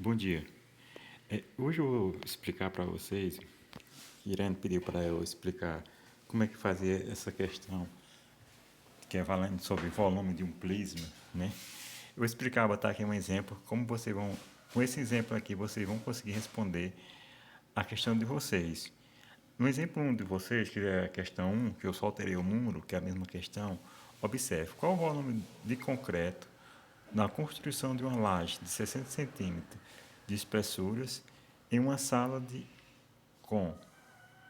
Bom dia. Hoje eu vou explicar para vocês, Irene pediu para eu explicar como é que fazia essa questão, que é falando sobre volume de um prisma, né? Eu vou explicar, botar aqui um exemplo, como vocês vão, com esse exemplo aqui, vocês vão conseguir responder a questão de vocês. No exemplo 1 de vocês, que é a questão 1, que eu só alterei o número, que é a mesma questão, observe qual o volume de concreto na construção de uma laje de 60 centímetros de espessuras em uma sala com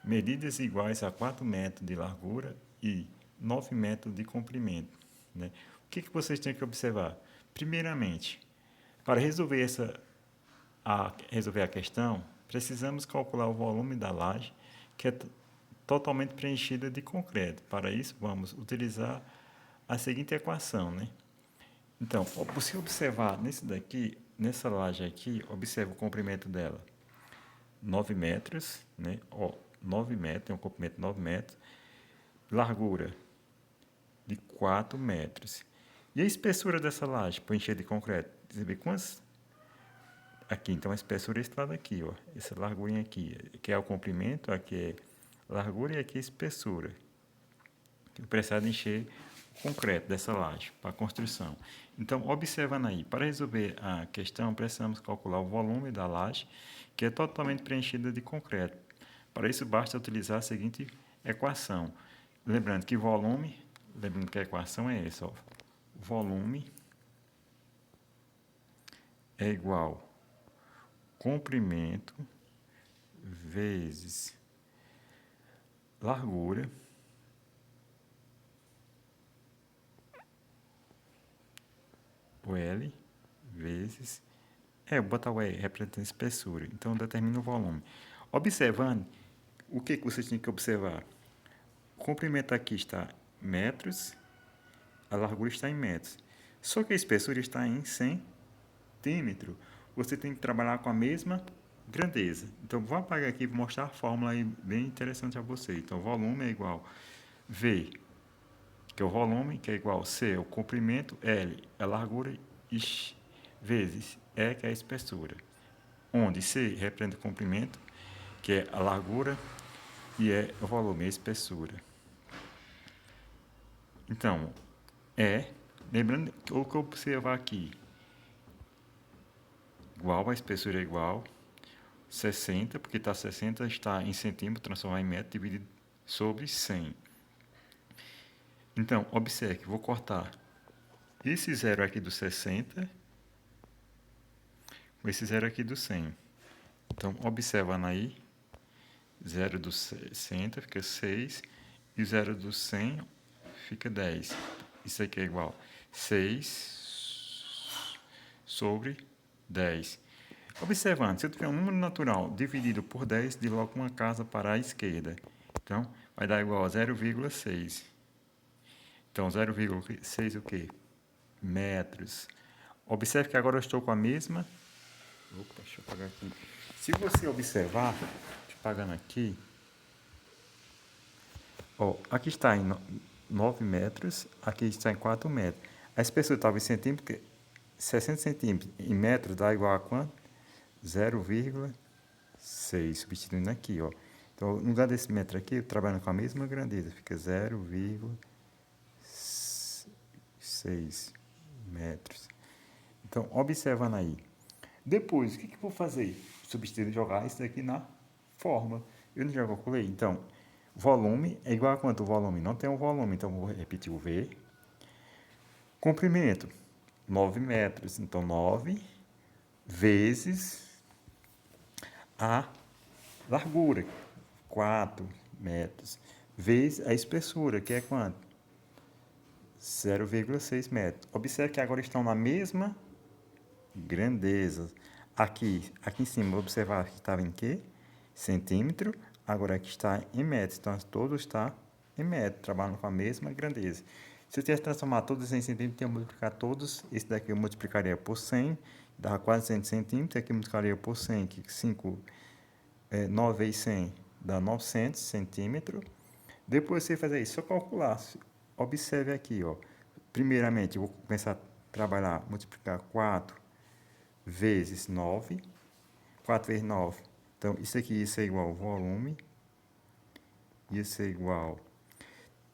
medidas iguais a 4 metros de largura e 9 metros de comprimento. Né? O que vocês têm que observar? Primeiramente, para resolver a questão, precisamos calcular o volume da laje, que é totalmente preenchida de concreto. Para isso, vamos utilizar a seguinte equação, né? Então, se observar nessa laje aqui, observa o comprimento dela, 9 metros, né? 9 metros, tem um comprimento de 9 metros, largura de 4 metros. E a espessura dessa laje, para encher de concreto? Você vê quantas? Aqui, então a espessura é esse lado aqui, ó. Essa largurinha aqui, que é o comprimento, aqui é largura e aqui é espessura. Que precisa encher o concreto dessa laje para a construção. Então, observando aí, para resolver a questão, precisamos calcular o volume da laje, que é totalmente preenchida de concreto. Para isso, basta utilizar a seguinte equação. Lembrando que a equação é essa, ó. Volume é igual comprimento vezes largura o L vezes... vou botar o E representando espessura. Então, determina o volume. Observando, o que vocês têm que observar? O comprimento aqui está em metros, a largura está em metros. Só que a espessura está em centímetro. Você tem que trabalhar com a mesma grandeza. Então, vou apagar aqui e vou mostrar a fórmula aí bem interessante a você. Então, volume é igual V, que é o volume, que é igual C, o comprimento, L, a largura, vezes E, que é a espessura. Onde C representa o comprimento, que é a largura, e E o volume, a espessura. Então, lembrando que o que eu observar aqui, igual, a espessura é igual, 60, porque 60 está em centímetro, transformar em metro, dividido sobre 100. Então, observe que vou cortar esse zero aqui do 60 com esse zero aqui do 100. Então, observando aí, 0 do 60 fica 6 e 0 do 100 fica 10. Isso aqui é igual a 6 sobre 10. Observando, se eu tiver um número natural dividido por 10, desloco uma casa para a esquerda. Então, vai dar igual a 0,6. Então, 0,6 o quê? Metros. Observe que agora eu estou com a mesma... Opa, deixa eu apagar aqui. Se você observar, apagando aqui, ó, aqui está em 9 metros, aqui está em 4 metros. A espessura estava em centímetros, 60 centímetros em metros dá igual a quanto? 0,6, substituindo aqui, ó. Então, no lugar desse metro aqui, eu trabalho com a mesma grandeza, fica 0,6 metros. Então, observando aí. Depois, o que eu vou fazer? Substituir, jogar isso daqui na forma. Eu não já calculei? Então, volume é igual a quanto? O volume não tem um volume, então vou repetir o V. Comprimento, 9 metros. Então, 9 vezes a largura, 4 metros, vezes a espessura, que é quanto? 0,6 metros. Observe que agora estão na mesma grandeza. Aqui em cima, observar que estava em quê? Centímetro. Agora aqui está em metros. Então, todos está em metro, trabalhando com a mesma grandeza. Se eu tivesse transformado todos em centímetros, eu ia multiplicar todos. Esse daqui eu multiplicaria por 100, dava quase 100 centímetros. Aqui eu multiplicaria por 100, que 9 vezes 100 dá 900 centímetros. Depois você fazer isso, só calcular. Observe aqui, ó. Primeiramente, eu vou começar a trabalhar, multiplicar 4 vezes 9. 4 vezes 9. Então, isso é igual ao volume. Isso é igual a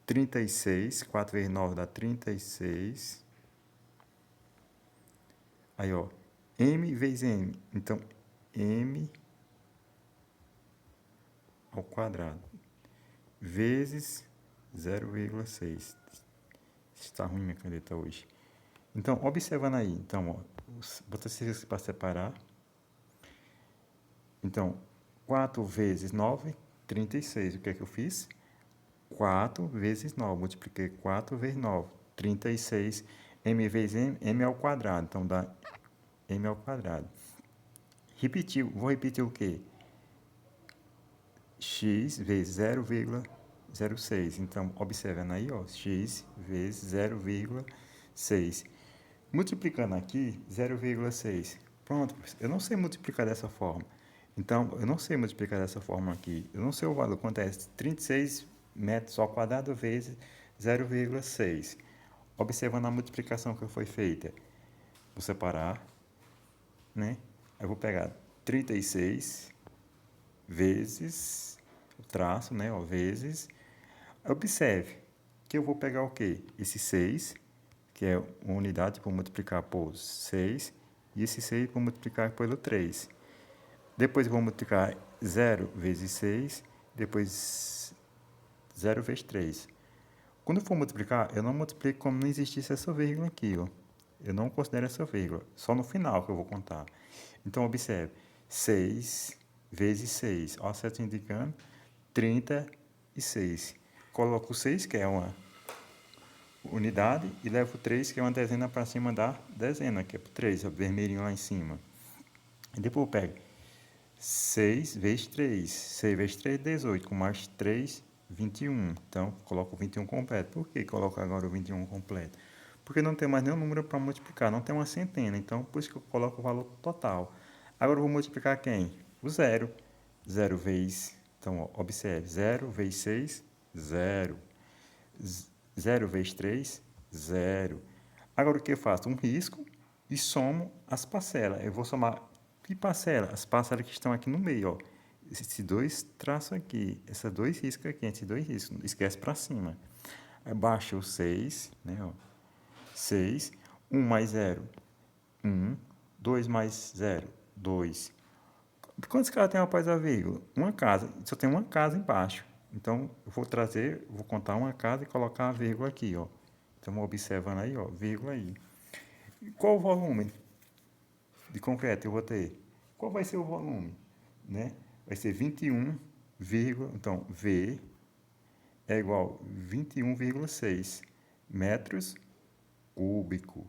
36. 4 vezes 9 dá 36. Aí, ó. M vezes M. Então, M ao quadrado. Vezes 0,6. Está ruim minha caneta hoje. Então, observando aí. Então, ó. Bota esse risco para separar. Então, 4 vezes 9, 36. O que é que eu fiz? 4 vezes 9. Multipliquei 4 vezes 9. 36. M vezes M, M ao quadrado. Então, dá M ao quadrado. Repetiu. Vou repetir o quê? X vezes 0,06. Então, observando aí, ó. X vezes 0,6. Multiplicando aqui, 0,6. Pronto, eu não sei multiplicar dessa forma. Então, eu não sei multiplicar dessa forma aqui. Eu não sei o valor. Quanto é? 36 metros ao quadrado vezes 0,6. Observando a multiplicação que foi feita. Vou separar, né? Eu vou pegar 36 vezes, o traço, né? Ó, vezes. Observe que eu vou pegar o quê? Esse 6, que é uma unidade, vou multiplicar por 6. E esse 6 vou multiplicar pelo 3. Depois eu vou multiplicar 0 vezes 6, depois 0 vezes 3. Quando eu for multiplicar, eu não multiplico como não existisse essa vírgula aqui, ó. Eu não considero essa vírgula, só no final que eu vou contar. Então, observe, 6 vezes 6, ó, certo indicando, 36. Coloco o 6, que é uma unidade, e levo o 3, que é uma dezena para cima da dezena, que é o 3, ó, vermelhinho lá em cima. E depois eu pego 6 vezes 3. 6 vezes 3, 18. Com mais 3, 21. Então, coloco o 21 completo. Por que coloco agora o 21 completo? Porque não tem mais nenhum número para multiplicar. Não tem uma centena. Então, por isso que eu coloco o valor total. Agora, eu vou multiplicar quem? O 0. 0 vezes... Então, ó, observe. 0 vezes 6, 0. 0 vezes 3, 0. Agora, o que eu faço? Um risco e somo as parcelas. Eu vou somar... Que parcela? As parcelas que estão aqui no meio, ó. Esses dois traços aqui, esses dois riscos aqui, esses dois riscos, esquece para cima. Abaixo o 6, né, ó. 6, 1 mais 0, 1, 2 mais 0, 2. Quantos caras tem após a vírgula? Uma casa, só tem uma casa embaixo. Então, eu vou trazer, vou contar uma casa e colocar a vírgula aqui, ó. Então, observando aí, ó, vírgula aí. E qual o volume de concreto eu vou ter? Qual vai ser o volume? Né? Vai ser 21, então, V é igual a 21,6 metros cúbicos.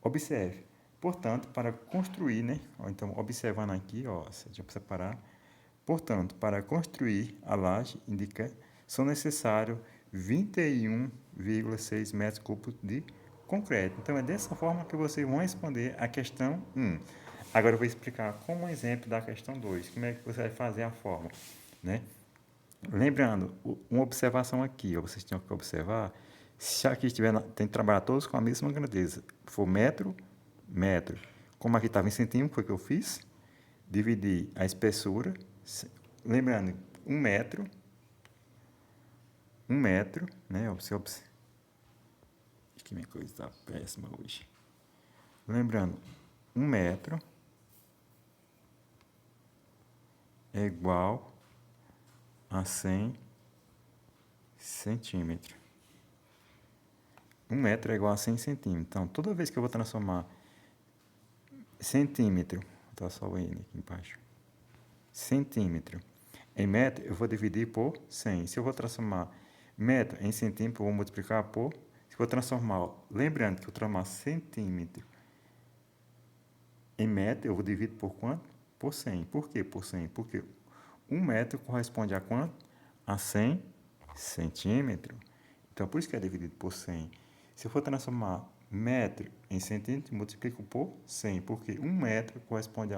Observe, portanto, para construir, né? Então, observando aqui, ó, deixa eu separar. Portanto, para construir a laje, são necessários 21,6 metros cúbicos de concreto. Então, é dessa forma que vocês vão responder a questão 1. Agora, eu vou explicar como um exemplo da questão 2. Como é que você vai fazer a fórmula, né? Lembrando, uma observação aqui, ó, vocês tinham que observar, se aqui estiver, tem que trabalhar todos com a mesma grandeza. Se for metro, metro. Como aqui estava em centímetro, foi o que eu fiz. Dividi a espessura. Lembrando, 1 metro, né? Você observa. Que minha coisa está péssima hoje. Lembrando, 1 metro é igual a 100 centímetros. 1 metro é igual a 100 centímetros. Então, toda vez que eu vou transformar centímetro, tá só o N aqui embaixo, centímetro em metro, eu vou dividir por 100. Se eu vou transformar metro em centímetro, eu vou multiplicar por... Se eu vou transformar, lembrando que eu transformar centímetro em metro, eu vou dividir por quanto? Por 100. Por que por 100? Porque 1 metro corresponde a quanto? A 100 centímetros. Então, por isso que é dividido por 100. Se eu for transformar metro em centímetro, multiplico por 100, porque 1 metro corresponde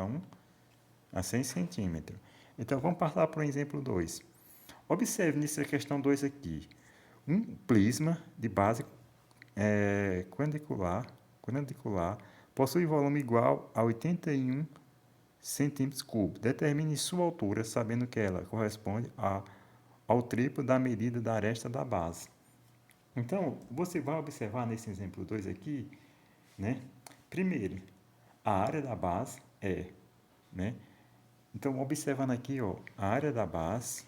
a 100 centímetros. Então, vamos passar para o exemplo 2. Observe nessa questão 2 aqui. Um prisma de base quadrangular possui volume igual a 81 centímetros cúbicos. Determine sua altura, sabendo que ela corresponde ao triplo da medida da aresta da base. Então, você vai observar nesse exemplo 2 aqui, né? Primeiro, a área da base é, né? Então, observando aqui, ó, a área da base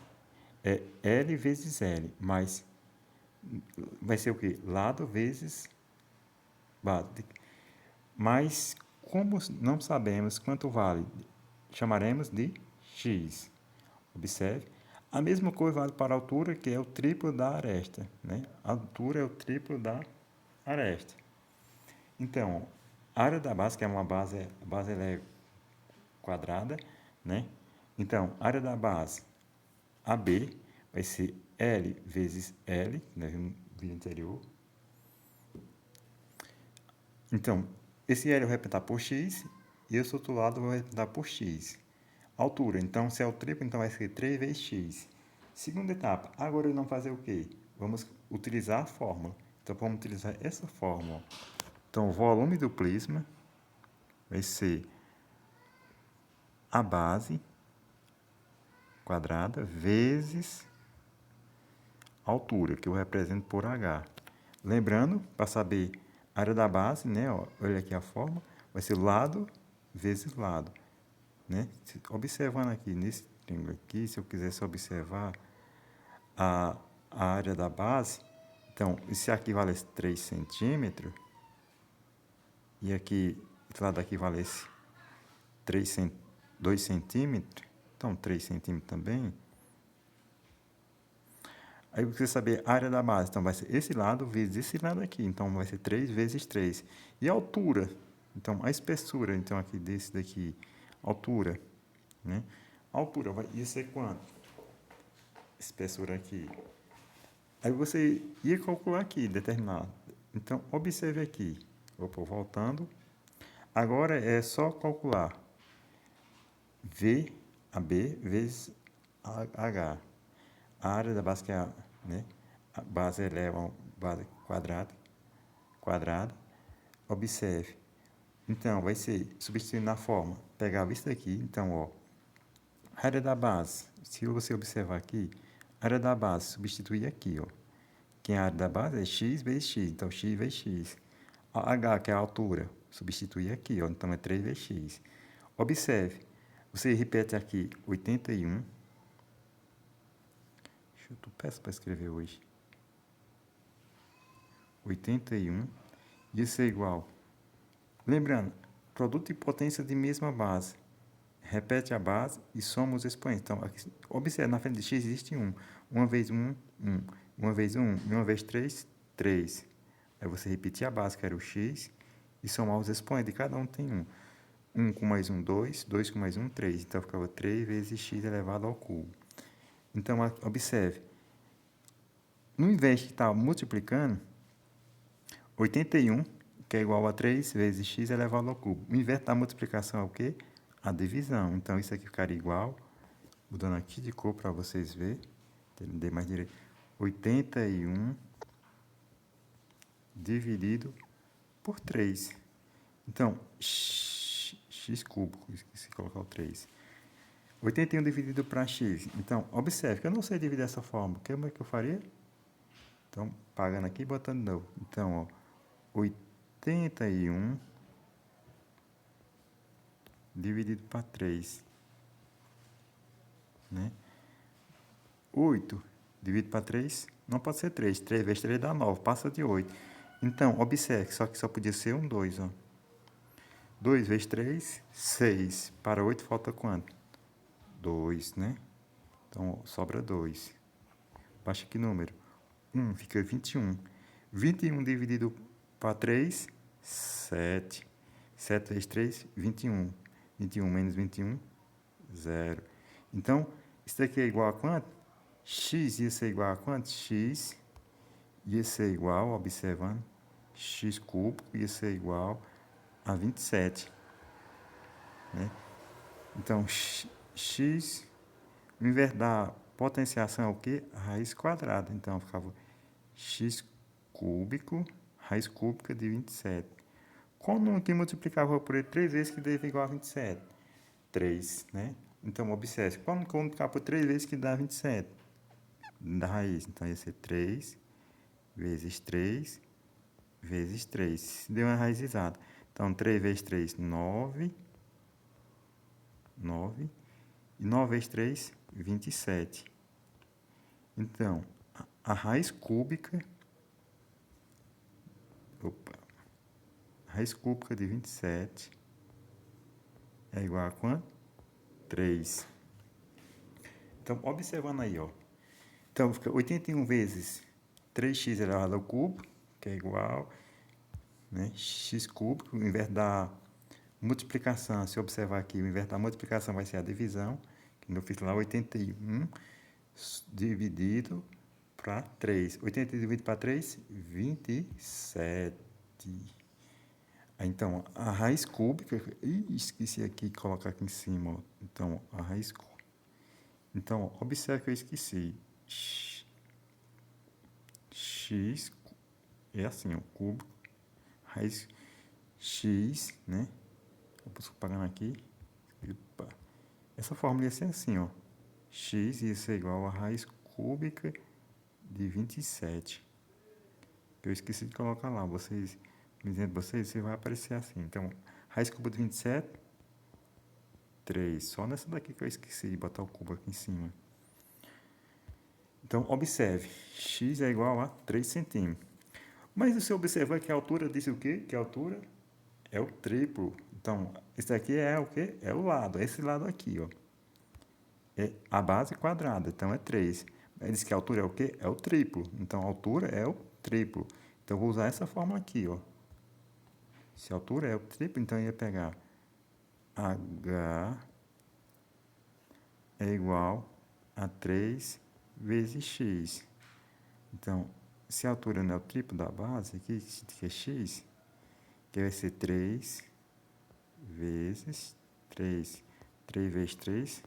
é L vezes L, mas vai ser o quê? Lado vezes base. Mas, como não sabemos quanto vale, chamaremos de x. Observe. A mesma coisa vale para a altura, que é o triplo da aresta, né? A altura é o triplo da aresta. Então, a área da base, que é uma base, a base ela é quadrada, né? Então, a área da base AB vai ser L vezes L, né, no vídeo anterior. Então, esse L eu vou representar por x e esse outro lado eu vou representar por x. Altura, então, se é o triplo, então vai ser 3 vezes x. Segunda etapa, agora nós vamos fazer o quê? Vamos utilizar a fórmula. Então, vamos utilizar essa fórmula. Então, o volume do prisma vai ser a base quadrada vezes a altura, que eu represento por H. Lembrando, para saber a área da base, né, ó, olha aqui a fórmula, vai ser lado vezes lado. Né? Observando aqui, nesse triângulo aqui, se eu quisesse observar a área da base, então, se aqui valesse 3 centímetros, e aqui, esse lado aqui valesse 2 centímetros, então 3 centímetros também. Aí você saber a área da base, então vai ser esse lado vezes esse lado aqui, então vai ser 3 vezes 3. E a altura, então a espessura, então aqui desse daqui, altura, né? A altura ia ser quanto? Espessura aqui. Aí você ia calcular aqui, determinado. Então, observe aqui. Opa, voltando. Agora é só calcular V, AB, vezes H. A área da base, que é a, né? A base eleva a base quadrada. Observe. Então, vai ser, substituindo na forma, pegava isso daqui. Então, ó, a área da base, se você observar aqui, a área da base, substituir aqui, ó. Que a área da base é x vezes x, então x vezes x. A h, que é a altura, substituir aqui, ó, então é 3 vezes x. Observe, você repete aqui 81. Deixa eu peço para escrever hoje. 81. Isso é igual. Lembrando, produto e potência de mesma base. Repete a base e soma os expoentes. Então, aqui, observe, na frente de x existe 1. 1 vezes 1, 1. 1 vezes 1, e 1 vezes 3, 3. Aí você repetir a base, que era o x, e somar os expoentes. De cada um tem 1. 1 com mais 1, 2. 2 com mais 1, 3. Então, ficava 3 vezes x elevado ao cubo. Então, observe. No invés de estar multiplicando, 81, que é igual a 3 vezes x elevado ao cubo. O inverso da multiplicação é o quê? A divisão. Então, isso aqui ficaria igual, mudando aqui de cor para vocês verem, dê mais direito, 81 dividido por 3. Então, x cúbico, esqueci de colocar o 3. 81 dividido para x. Então, observe que eu não sei dividir essa forma. Como é que eu faria? Então, pagando aqui e botando de novo. Então, ó, 81 dividido para 3. Né? 8 dividido para 3, não pode ser 3. 3 vezes 3 dá 9, passa de 8. Então, observe, só que só podia ser 2. Ó. 2 vezes 3, 6. Para 8 falta quanto? 2, né? Então, sobra 2. Baixa que número? 1, fica 21. 21 dividido para 3, 7. 7 vezes 3, 21. 21 menos 21, 0. Então, isso daqui é igual a quanto? X ia ser igual a quanto? X ia ser igual, observando, x cúbico ia ser igual a 27. Né? Então, x, ao invés da potenciação é o quê? Raiz quadrada. Então, ficava x cúbico, raiz cúbica de 27. qual número que multiplicava por ele 3 vezes que deve igual a 27? 3, né? Então, observe, qual número que eu vou multiplicar por 3 vezes que dá 27? Da raiz, então ia ser 3 vezes 3 vezes 3. Deu uma raiz exata. Então, 3 vezes 3, 9. 9. E 9 vezes 3, 27. Então, a raiz cúbica... A raiz cúbica de 27 é igual a quanto? 3. Então, observando aí, ó. Então, fica 81 vezes 3x elevado ao cubo, que é igual, né, x cúbico, o inverso da multiplicação, se observar aqui, o inverso da multiplicação vai ser a divisão, que eu fiz lá 81 dividido para 3. 80 dividido para 3, 27. Então, a raiz cúbica... esqueci aqui de colocar aqui em cima. Ó. Então, a raiz cúbica. Então, observe que eu esqueci. X é assim, ó, cúbico, raiz x, né? Eu posso pagando aqui. Opa. Essa fórmula ia ser assim, ó. X ia ser igual a raiz cúbica de 27. Eu esqueci de colocar lá. Vocês, me dizendo vocês, vai aparecer assim. Então, raiz cúbica de 27, 3. Só nessa daqui que eu esqueci de botar o cubo aqui em cima. Então, observe, x é igual a 3 centímetros. Mas você observar que a altura diz o quê? Que a altura é o triplo. Então, esse aqui é o quê? É o lado, é esse lado aqui, ó. É a base quadrada, então é 3. Ele diz que a altura é o quê? É o triplo. Então, a altura é o triplo. Então, eu vou usar essa fórmula aqui, ó. Se a altura é o triplo, então eu ia pegar h é igual a 3 vezes x. Então, se a altura não é o triplo da base, aqui, que é x, que vai ser 3 vezes 3. 3 vezes 3,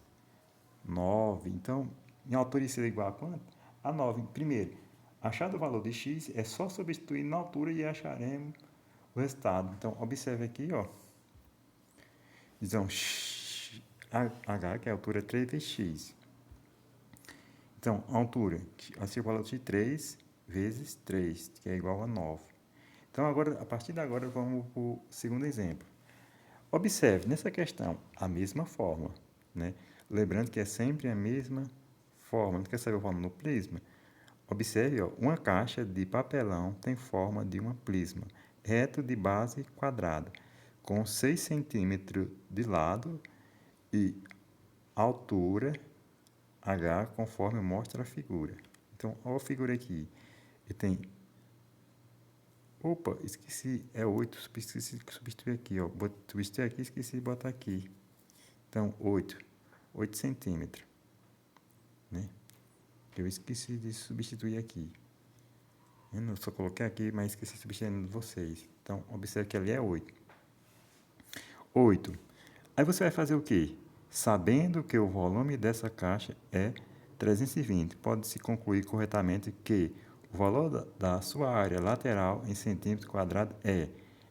9. Então, em altura isso é igual a quanto? A 9. Primeiro, achado o valor de x, é só substituir na altura e acharemos o resultado. Então, observe aqui, ó. Então, h, que é a altura, é 3 vezes x. Então, a altura, assim, o valor de 3 vezes 3, que é igual a 9. Então, agora, a partir de agora, vamos para o segundo exemplo. Observe, nessa questão, a mesma fórmula, né? Lembrando que é sempre a mesma forma. Não quer saber a forma no prisma? Observe, ó, uma caixa de papelão tem forma de uma prisma, reto de base quadrada, com 6 centímetros de lado e altura h, conforme mostra a figura. Então, olha a figura aqui. Ele tem... Opa, esqueci, é 8, esqueci de substituir aqui, ó. Substituir aqui, esqueci de botar aqui. Então, 8 centímetros, né? Eu esqueci de substituir aqui. Eu só coloquei aqui, mas esqueci de substituir vocês. Então, observe que ali é 8. 8. Aí você vai fazer o quê? Sabendo que o volume dessa caixa é 320, pode-se concluir corretamente que o valor da sua área lateral em centímetros quadrados é...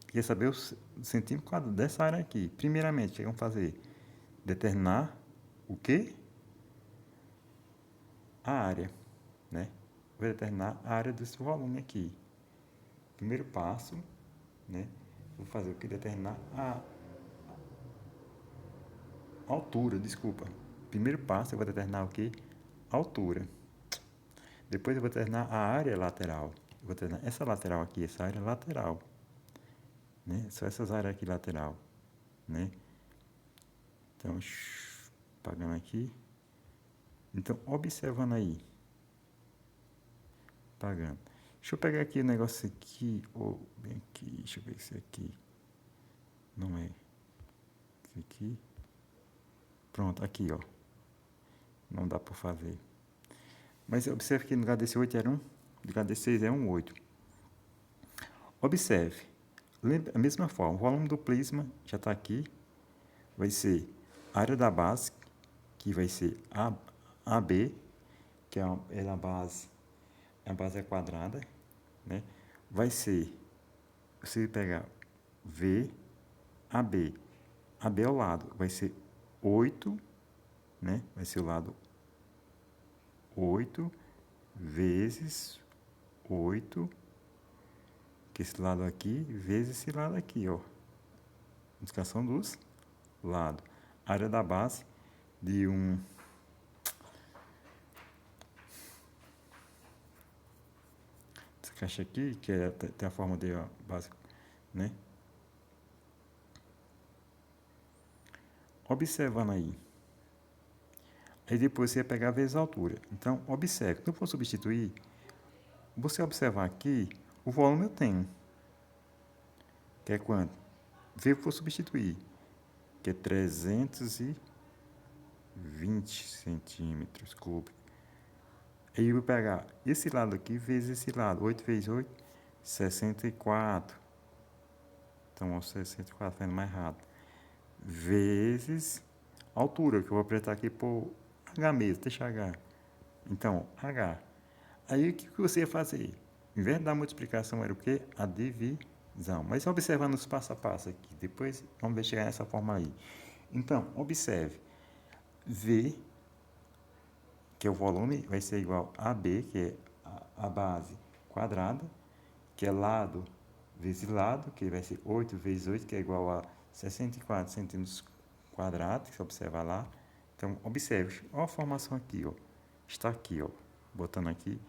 Quer saber o centímetro quadrado dessa área aqui. Primeiramente, o que vamos fazer? Determinar o quê? A área, né? Vou determinar a área desse volume aqui. Primeiro passo, né? Vou fazer o que? Determinar a altura, desculpa. Primeiro passo, eu vou determinar o que? Altura. Depois eu vou determinar a área lateral. Eu vou determinar essa lateral aqui, essa área lateral. Né? Só essas áreas aqui lateral. Né? Então, apagando aqui. Então, observando aí. Apagando. Deixa eu pegar aqui o negócio aqui. Oh, bem aqui. Deixa eu ver esse aqui. Não é. Esse aqui. Pronto, aqui, ó. Não dá para fazer. Mas observe que no lugar desse 8 era 1, no lugar desse 6 é um 8. Observe, a mesma forma, o volume do prisma já está aqui, vai ser a área da base, que vai ser AB, que é a base é quadrada, né? Vai ser, você pegar V, AB. AB é o lado, vai ser 8, né? Vai ser o lado 8 vezes 8, que esse lado aqui, vezes esse lado aqui, ó. Multiplicação dos lados. Área da base de essa caixa aqui, que tem a forma de base, né? Observando aí. Aí depois você vai pegar vezes a altura. Então, observe. Se eu for substituir, você observar aqui, o volume eu tenho. Que é quanto? V eu vou substituir. Que é 320 centímetros cúbicos. Aí eu vou pegar esse lado aqui vezes esse lado. 8 vezes 8, 64. Então, 64, fazendo mais rápido. Vezes a altura, que eu vou apertar aqui por H mesmo, deixa H. Então, H. Aí, o que você ia fazer? Em vez de dar multiplicação, era o quê? A divisão. Mas observando os passo a passo aqui. Depois, vamos ver chegar nessa forma aí. Então, observe. V, que é o volume, vai ser igual a B, que é a base quadrada, que é lado vezes lado, que vai ser 8 vezes 8, que é igual a 64 centímetros quadrados, que você observa lá. Então, observe, olha a formação aqui, ó. Está aqui, ó. Botando aqui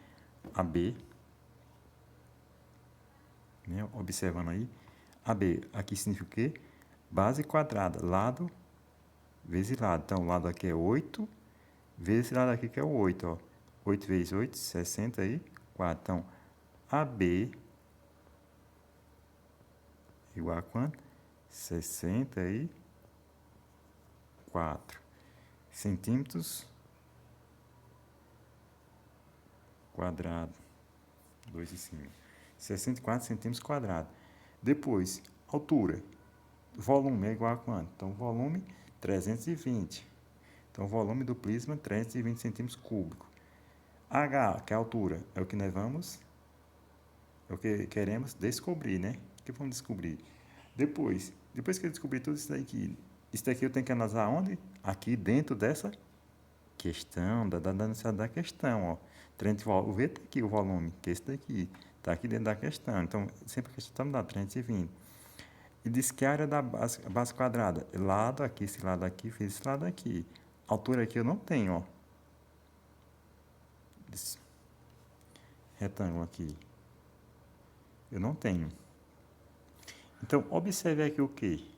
AB, né? Observando aí. AB, aqui significa o quê? Base quadrada, lado vezes lado. Então, o lado aqui é 8, vezes esse lado aqui que é o 8, ó. 8 vezes 8, 64. Então, AB igual a quanto? 64 centímetros quadrado. 2 em cima. 64 centímetros quadrados. Depois, altura. Volume é igual a quanto? Então, volume 320. Então, o volume do prisma 320 centímetros cúbicos. H, que é a altura, é o que nós vamos, é o que queremos descobrir, né? O que vamos descobrir? Depois que eu descobrir tudo isso daqui eu tenho que analisar onde? Aqui dentro dessa questão, da necessidade da questão, ó. O V está aqui, o volume, que é esse daqui, está aqui dentro da questão. Então, sempre a questão está me dando 320. E diz que a área da base quadrada, lado aqui, esse lado aqui, fez esse lado aqui. Altura aqui eu não tenho, ó. Esse retângulo aqui. Eu não tenho. Então, observe aqui o que?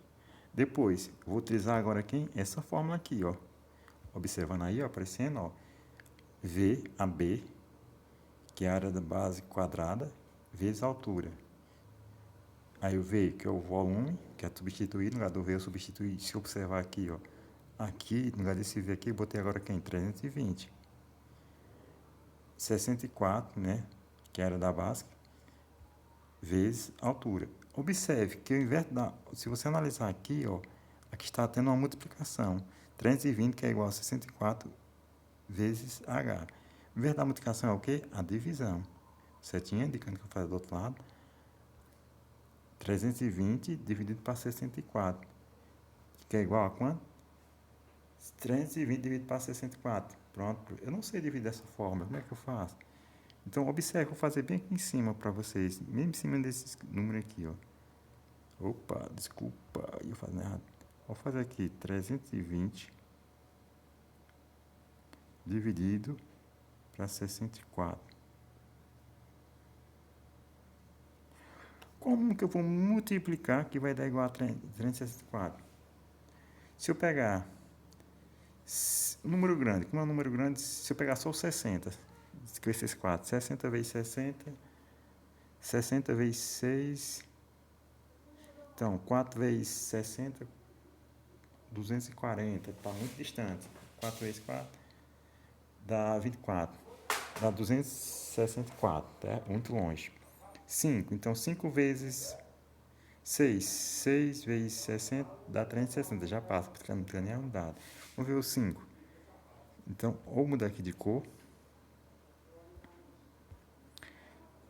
Depois, eu vou utilizar agora aqui essa fórmula aqui, ó. Observando aí, ó, aparecendo, ó. V, AB, que é a área da base quadrada, vezes a altura. Aí o V, que é o volume, que é substituído, no lugar do V eu substituí, se eu observar aqui, ó. Aqui, no lugar desse V aqui, eu botei agora quem? 320. 64, né? Que é a área da base, vezes a altura. Observe que ao invés da... Se você analisar aqui, ó, aqui está tendo uma multiplicação. 320, que é igual a 64 vezes H. Ao invés da multiplicação é o quê? A divisão. Setinha indicando que eu faço do outro lado. 320 dividido para 64. Que é igual a quanto? 320 dividido para 64. Pronto. Eu não sei dividir dessa forma. Como é que eu faço? Então, observe, vou fazer bem aqui em cima para vocês. Bem em cima desse número aqui, ó. Opa, desculpa, eu fazendo errado. Vou fazer aqui 320 dividido para 64. Como que eu vou multiplicar que vai dar igual a 364? Se eu pegar um número grande, como é um número grande, se eu pegar só o 60, com esses 4, 60 vezes 60, 60 vezes 6, então 4 vezes 60, 240, está muito distante. 4 vezes 4 dá 24, dá 264, tá? Muito longe. 5, então 5 vezes 6, 6 vezes 60 dá 360, já passa, porque não tem nenhum dado. Vamos ver o 5. Então, ou mudar aqui de cor.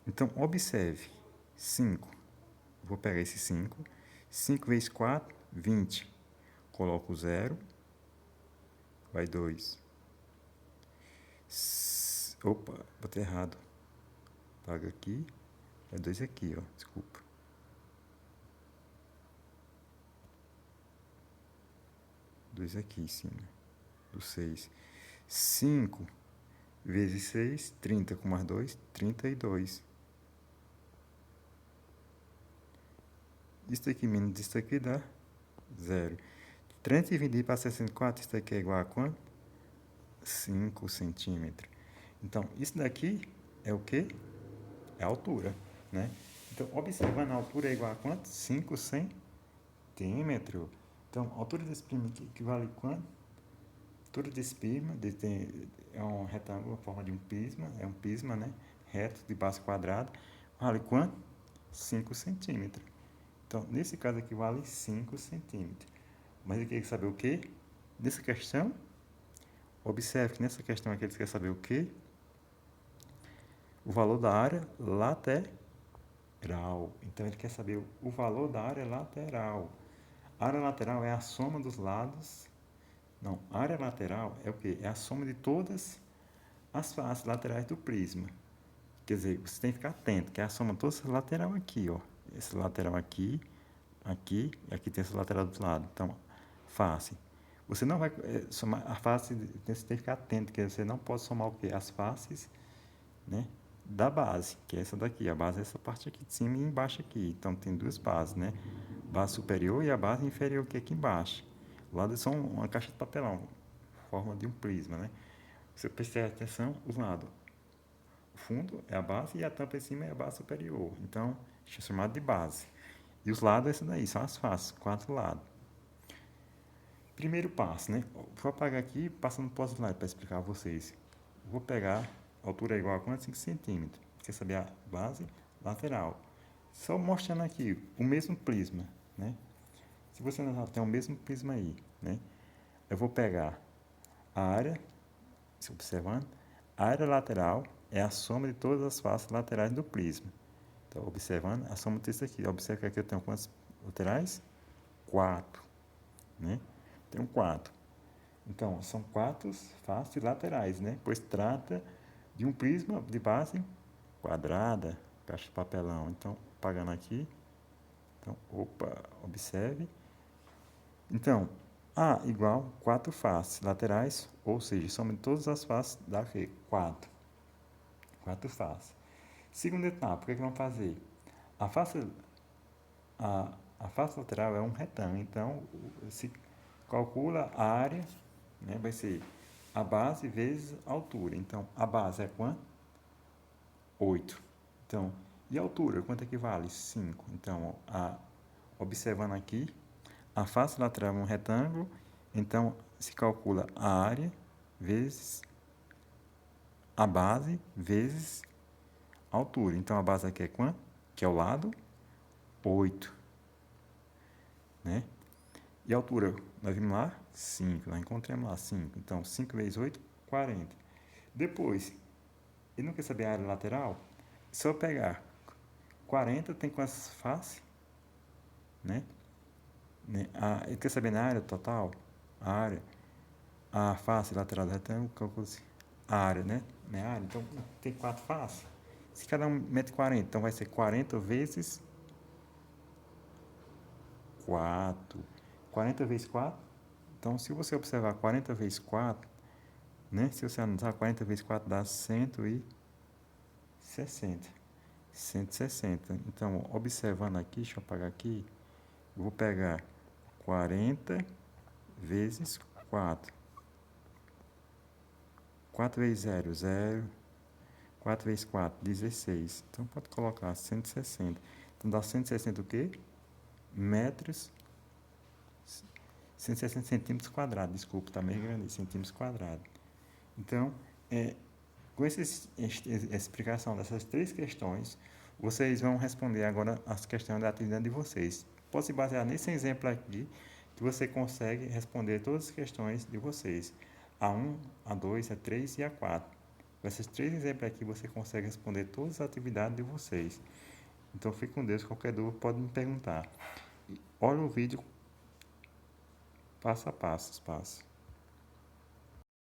Então, observe. 5. Vou pegar esse 5. 5 vezes 4, 20. Coloco o 0, vai 2. Opa, botei errado. Paga aqui, é 2 aqui, ó, desculpa. Dois aqui em cima, do 6. 5 vezes 6, 30 com mais 2, 32. Isso aqui menos isso aqui dá 0. 30 dividido para 64, isso aqui é igual a quanto? 5 centímetros. Então, isso daqui é o quê? É a altura, né? Então, observando, a altura é igual a quanto? 5 centímetros. Então, a altura desse prisma aqui equivale a quanto? A altura desse prisma é um retângulo, a forma de um prisma, é um prisma, né? Reto, de base quadrada. Vale quanto? 5 centímetros. Então, nesse caso aqui vale 5 centímetros. Mas ele quer saber o quê? Nessa questão, observe que nessa questão aqui ele quer saber o quê? O valor da área lateral. Então, ele quer saber o valor da área lateral. A área lateral é a soma dos lados. Não, a área lateral é o quê? É a soma de todas as faces laterais do prisma. Quer dizer, você tem que ficar atento, que é a soma de todas as lateral aqui, ó. Esse lateral aqui, aqui, e aqui tem esse lateral do lado. Então, face. Você não vai somar a face, você tem que ficar atento, que você não pode somar o quê? As faces, né, da base, que é essa daqui. A base é essa parte aqui de cima e embaixo aqui. Então, tem duas bases, né? Base superior e a base inferior, que é aqui embaixo. O lado é só uma caixa de papelão, forma de um prisma, né? Você prestar atenção, os lados. O fundo é a base e a tampa em cima é a base superior. Então, isso é chamado de base. E os lados é isso daí, são as faces, 4 lados. Primeiro passo, né? Vou apagar aqui, passando para o slide para explicar a vocês. Vou pegar, a altura é igual a quanto? 5 centímetros. Quer saber a base lateral. Só mostrando aqui o mesmo prisma, né? Se você não tem o mesmo prisma aí, né? Eu vou pegar a área, se observando, a área lateral é a soma de todas as faces laterais do prisma. Então, observando, a soma disso aqui. Observa que aqui eu tenho quantas laterais? 4, né? Tenho 4. Então, são 4 faces laterais, né? Pois trata de um prisma de base quadrada, caixa de papelão. Então, apagando aqui. Então, opa, observe. Então, A igual 4 faces laterais, ou seja, soma de todas as faces dá o quê? 4. 4 faces. Segunda etapa, o que é que vamos fazer? A face, a face lateral é um retângulo, então se calcula a área, né, vai ser a base vezes a altura. Então, a base é quanto? 8. Então, e a altura, quanto equivale? 5. Então, observando aqui, a face lateral é um retângulo, então se calcula a área vezes a base vezes a altura. Então, a base aqui é quanto? Que é o lado 8. Né? E a altura, nós vimos lá 5, nós encontramos lá 5. Então, 5 vezes 8, 40. Depois, ele não quer saber a área lateral? Se eu pegar 40, tem quantas faces? Né? Ele quer saber na área total? A área. A face lateral do retângulo, calcula-se a área, né? A área. Então, tem 4 faces. Se cada um mete 40, então vai ser 40 vezes 4. 40 vezes 4. Então, se você observar 40 vezes 4, né? Se você analisar 40 vezes 4 dá 160. 160. Então, observando aqui, deixa eu apagar aqui, eu vou pegar 40 vezes 4. 4 vezes 0, 0. 4 vezes 4, 16. Então, pode colocar 160. Então, dá 160 o quê? Metros. 160 centímetros quadrados. Desculpa, está meio grande. Centímetros quadrados. Então, com essa explicação dessas 3 questões, vocês vão responder agora as questões da atividade de vocês. Pode se basear nesse exemplo aqui, que você consegue responder todas as questões de vocês. A1, A2, A3 e A4. Com esses 3 exemplos aqui, você consegue responder todas as atividades de vocês. Então, fique com Deus. Qualquer dúvida, pode me perguntar. olha o vídeo passo a passo,